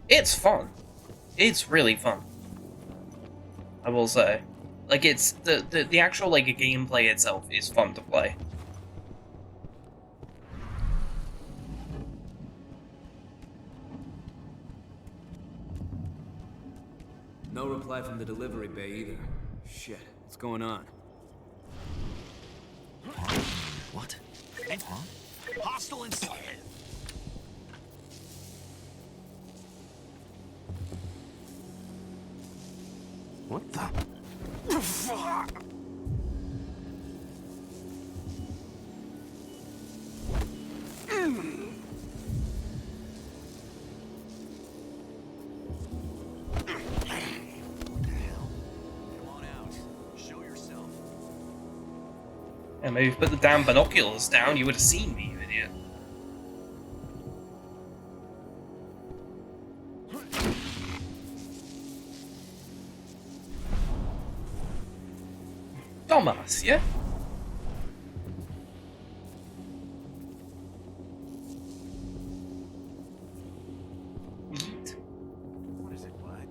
It's fun. It's really fun. I will say. Like it's the actual like gameplay itself is fun to play. No reply from the delivery bay either. Shit, what's going on? What? Huh? Hostile inside. What the? Fuck! And maybe if you put the damn binoculars down, you would have seen me, you idiot. Dumbass, yeah? Eat. What is it? What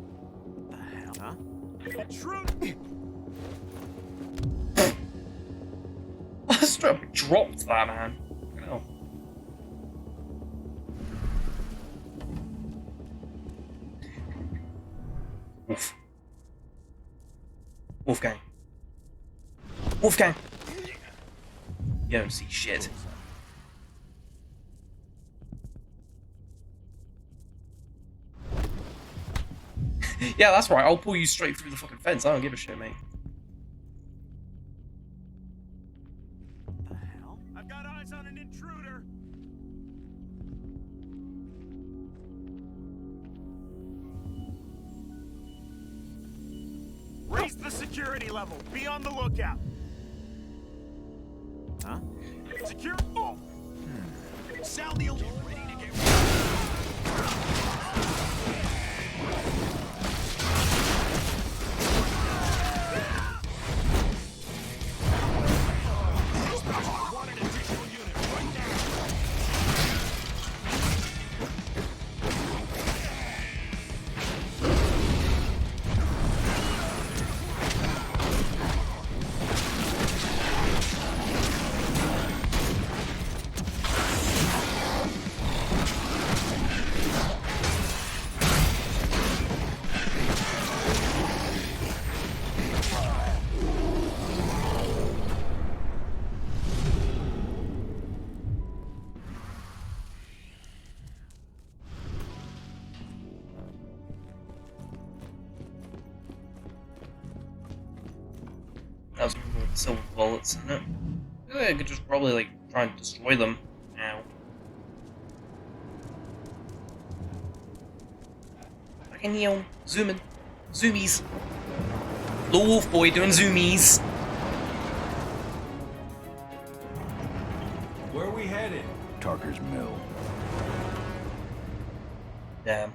the hell? Huh? Intruder! I straight up dropped that, man. No. Wolf. Wolfgang. Wolfgang! You don't see shit. Yeah, that's right. I'll pull you straight through the fucking fence. I don't give a shit, mate. I've got eyes on an intruder! Raise the security level. Be on the lookout. Huh? Secure. Oh. Sound the alarm. Ready to get. Want an additional unit right now. That was with silver bullets, isn't it? I could just probably like try and destroy them now. Fucking yo, zooming, zoomies. The wolf boy doing zoomies. Where are we headed? Tarker's Mill. Damn.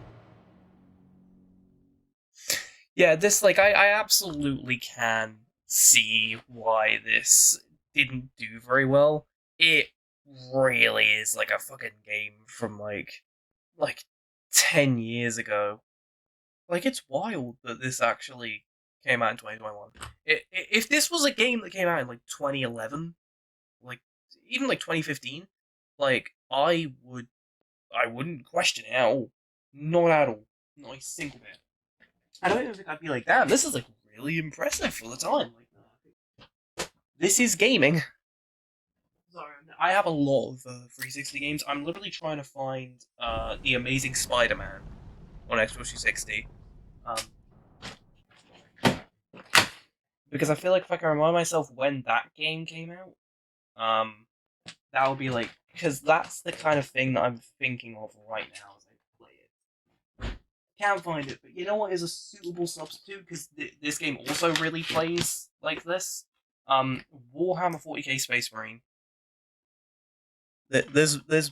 Yeah, this, like, I absolutely can see why this didn't do very well. It really is, like, a fucking game from, like 10 years ago. Like, it's wild that this actually came out in 2021. If this was a game that came out in, like, 2011, like, even, like, 2015, like, I wouldn't question it at all. Not at all. Not a single bit. I don't even think I'd be like, damn, this is like really impressive for the time. Like, this is gaming. Sorry, I have a lot of 360 games. I'm literally trying to find The Amazing Spider-Man on Xbox 360. Because I feel like if I can remind myself when that game came out, that would be like, because that's the kind of thing that I'm thinking of right now as I play it. Can't find it, but you know what is a suitable substitute? Because this game also really plays like this. Warhammer 40k Space Marine. There's this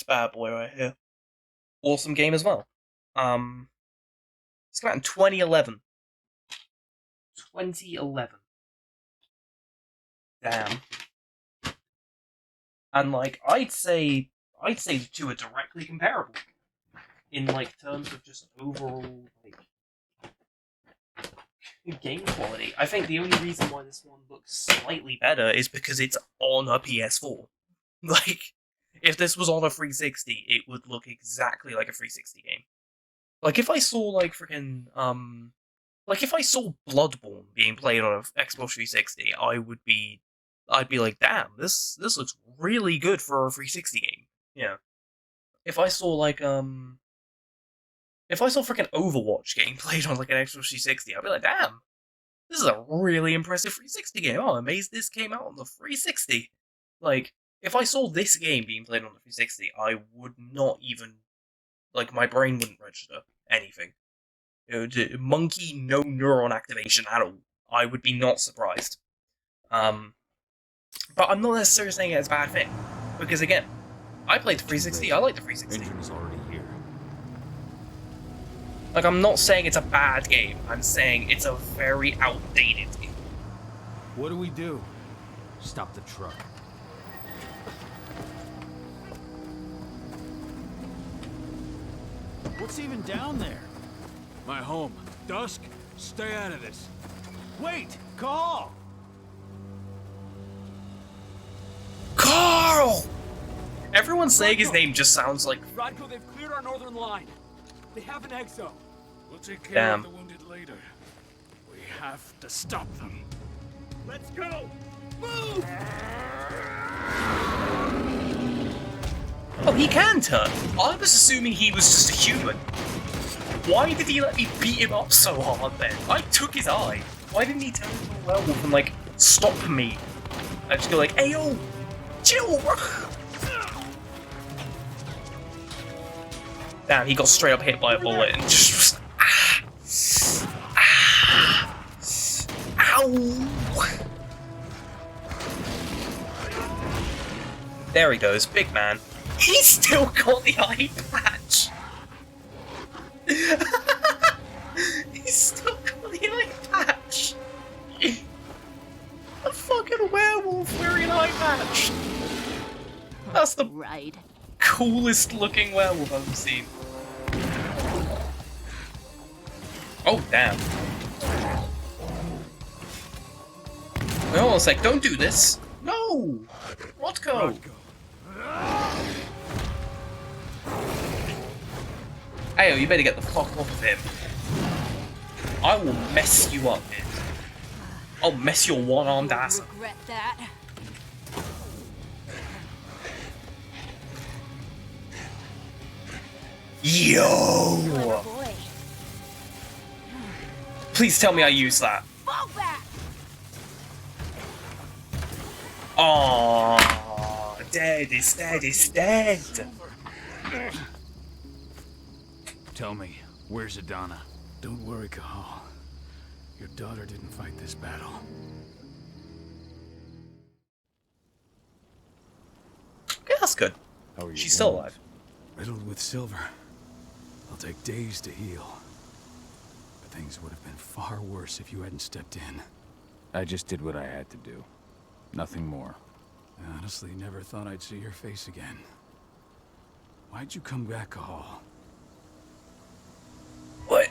bad boy right here. Awesome game as well. It's come out in 2011. 2011. Damn. And like I'd say the two are directly comparable in like terms of just overall like game quality. I think the only reason why this one looks slightly better is because it's on a PS4. Like, if this was on a 360, it would look exactly like a 360 game. Like, if I saw, like, freaking, like, if I saw Bloodborne being played on an Xbox 360, I'd be like, damn, this looks really good for a 360 game. Yeah. If I saw, like, if I saw freaking Overwatch getting played on, like, an Xbox 360, I'd be like, damn, this is a really impressive 360 game. Oh, I'm amazed this came out on the 360. Like, if I saw this game being played on the 360, I would not even, like, my brain wouldn't register anything. Monkey, no neuron activation at all. I would be not surprised. But I'm not necessarily saying it's a bad thing. Because again, I played the 360, I like the 360. Engine is already here. Like, I'm not saying it's a bad game, I'm saying it's a very outdated game. What do we do? Stop the truck. What's even down there? My home. Dusk, stay out of this. Wait! Call! Carl! Everyone saying his name just sounds like... Rodko, they've cleared our northern line. They have an exo. We'll take care Damn. of the wounded later. We have to stop them. Let's go! Move! Oh, he can turn. I was assuming he was just a human. Why did he let me beat him up so hard then? I took his eye. Why didn't he turn into a werewolf and, like, stop me? I just go like, hey, yo! Chill! Damn, he got straight up hit by a bullet and just... There he goes, big man. He's still got the eye patch! He's still got the eye patch! A fucking werewolf wearing an eye patch! That's the coolest looking werewolf I've ever seen. Oh, damn. No, it's like, don't do this. No! Rodko! Hey, you better get the fuck off of him. I will mess you up, dude. I'll mess your one-armed ass up. Regret that. Yo! Please tell me I use that. Fall back. Oh, dead is dead is dead. Tell me, where's Adana? Don't worry, Cahal. Your daughter didn't fight this battle. Okay, that's good. How are you? She's still alive. Riddled with silver. It'll take days to heal. But things would have been far worse if you hadn't stepped in. I just did what I had to do. Nothing more. I honestly never thought I'd see your face again. Why'd you come back, Cahal? What?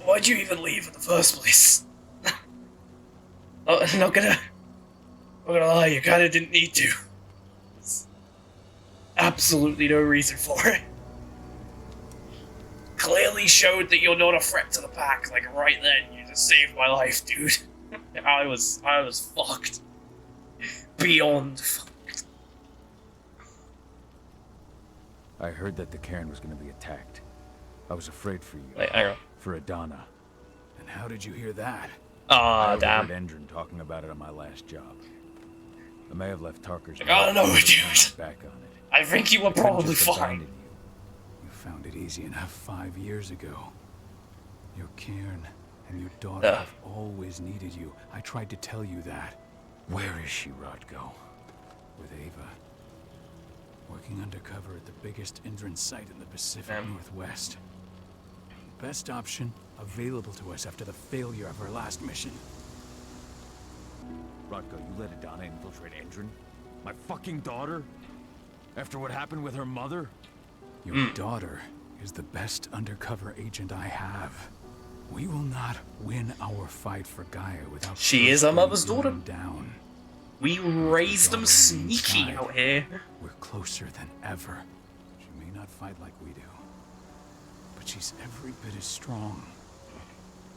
Why'd you even leave in the first place? I'm not gonna lie, you kinda didn't need to. There's absolutely no reason for it. Clearly showed that you're not a threat to the pack, like right then, you just saved my life, dude. I was fucked. Beyond fucked. I heard that the cairn was going to be attacked. I was afraid for you. Wait, hang on. For Adana. And how did you hear that? Ah, damn. I heard Endron talking about it on my last job. I may have left Tarker's. I don't know, dude. Back on it. I think you were probably fine. You found it easy enough 5 years ago. Your cairn and your daughter have always needed you. I tried to tell you that. Where is she, Rodko? With Ava. Working undercover at the biggest Endron site in the Pacific Northwest. Best option available to us after the failure of our last mission. Rodko, you let Adana infiltrate Endron? My fucking daughter? After what happened with her mother? Your daughter is the best undercover agent I have. We will not win our fight for Gaia without. She is our mother's daughter. Down. We raised them sneaky out here. We're closer than ever. She may not fight like we do, but she's every bit as strong.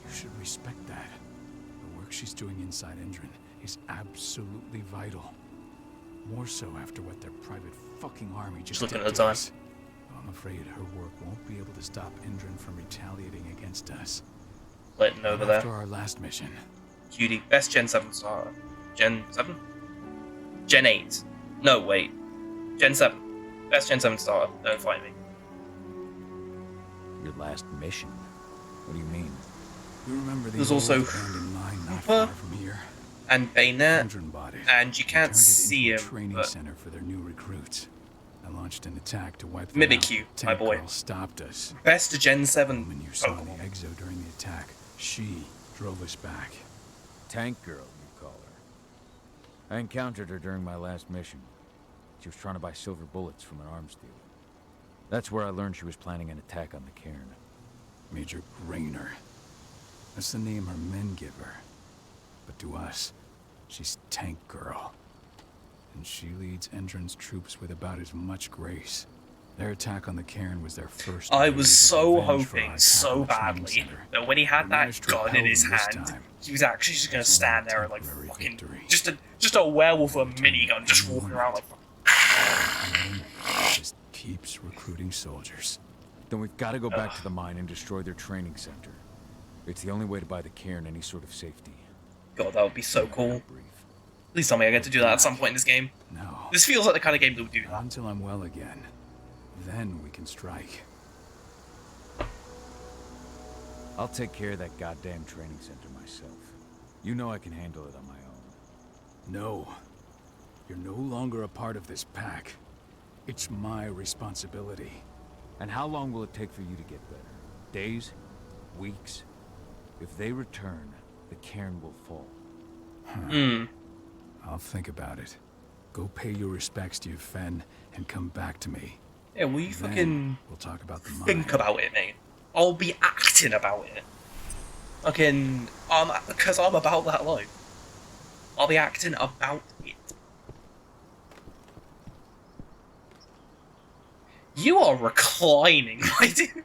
You should respect that. The work she's doing inside Endron is absolutely vital. More so after what their private fucking army just did to us. I'm afraid her work won't be able to stop Endron from retaliating against us. Letting over there. After our last mission. Cutie, best Gen 7 starter. Gen 7? Gen 8. No, wait. Gen 7. Best Gen 7 starter. Don't fight me. Your last mission? What do you mean? You remember the There's also Hooper and Bayonet, and you can't see him, training but center for their new recruits. I launched an attack to wipe them Mimikyu, out. my boy. Girl stopped us. Best Gen 7 When you saw the Exo during the attack, she drove us back. Tank Girl, you call her. I encountered her during my last mission. She was trying to buy silver bullets from an arms dealer. That's where I learned she was planning an attack on the cairn. Major Grainer. That's the name her men give her. But to us, she's Tank Girl. And she leads Endron's troops with about as much grace. Their attack on the cairn was their first. I was so hoping so badly that when he had that gun in his hand, he was actually just gonna stand there and like fucking just a werewolf with a minigun just walking around like. Just keeps recruiting soldiers. Then we've got to go back to the mine and destroy their training center. It's the only way to buy the cairn any sort of safety. God, that would be so cool. Please tell me I get to do that at some point in this game. No. This feels like the kind of game that would do that. Not until I'm well again. Then we can strike. I'll take care of that goddamn training center myself. You know I can handle it on my own. No. You're no longer a part of this pack. It's my responsibility. And how long will it take for you to get better? Days? Weeks? If they return, the cairn will fall. I'll think about it. Go pay your respects to your Fen and come back to me. Yeah, will you fucking we'll talk about the think about it, mate? I'll be acting about it. Fucking, because I'm about that life. I'll be acting about it. You are reclining, my dude.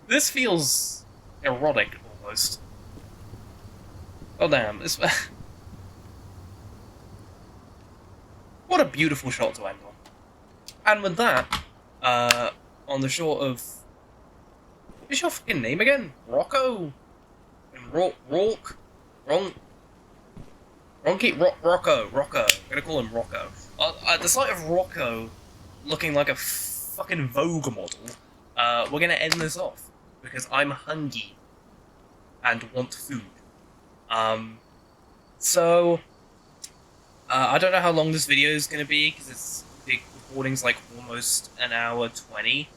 This feels erotic, almost. Oh damn, this... What a beautiful shot to end on. And with that, on the short of... What's your fucking name again? Rocco? And Ronky? Rocco. I'm gonna call him Rocco. At the sight of Rocco looking like a fucking Vogue model, we're gonna end this off. Because I'm hungry. And want food. I don't know how long this video is gonna be, because the recording's like almost an hour 20.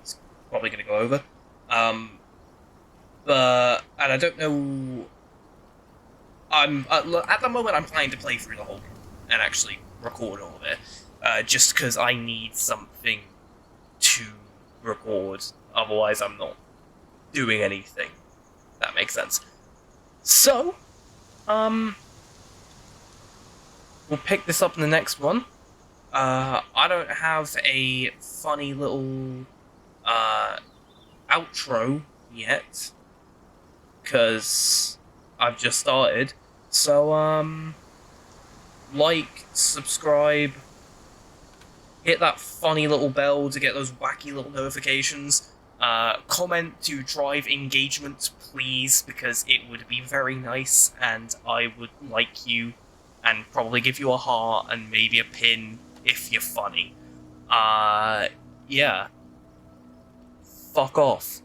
It's probably gonna go over. And I don't know. At the moment I'm planning to play through the whole game and actually record all of it, just because I need something to record. Otherwise, I'm not doing anything. If that makes sense. So, we'll pick this up in the next one. I don't have a funny little outro yet, because I've just started. So, like, subscribe, hit that funny little bell to get those wacky little notifications. Comment to drive engagement, please, because it would be very nice, and I would like you, and probably give you a heart, and maybe a pin, if you're funny. Yeah. Fuck off.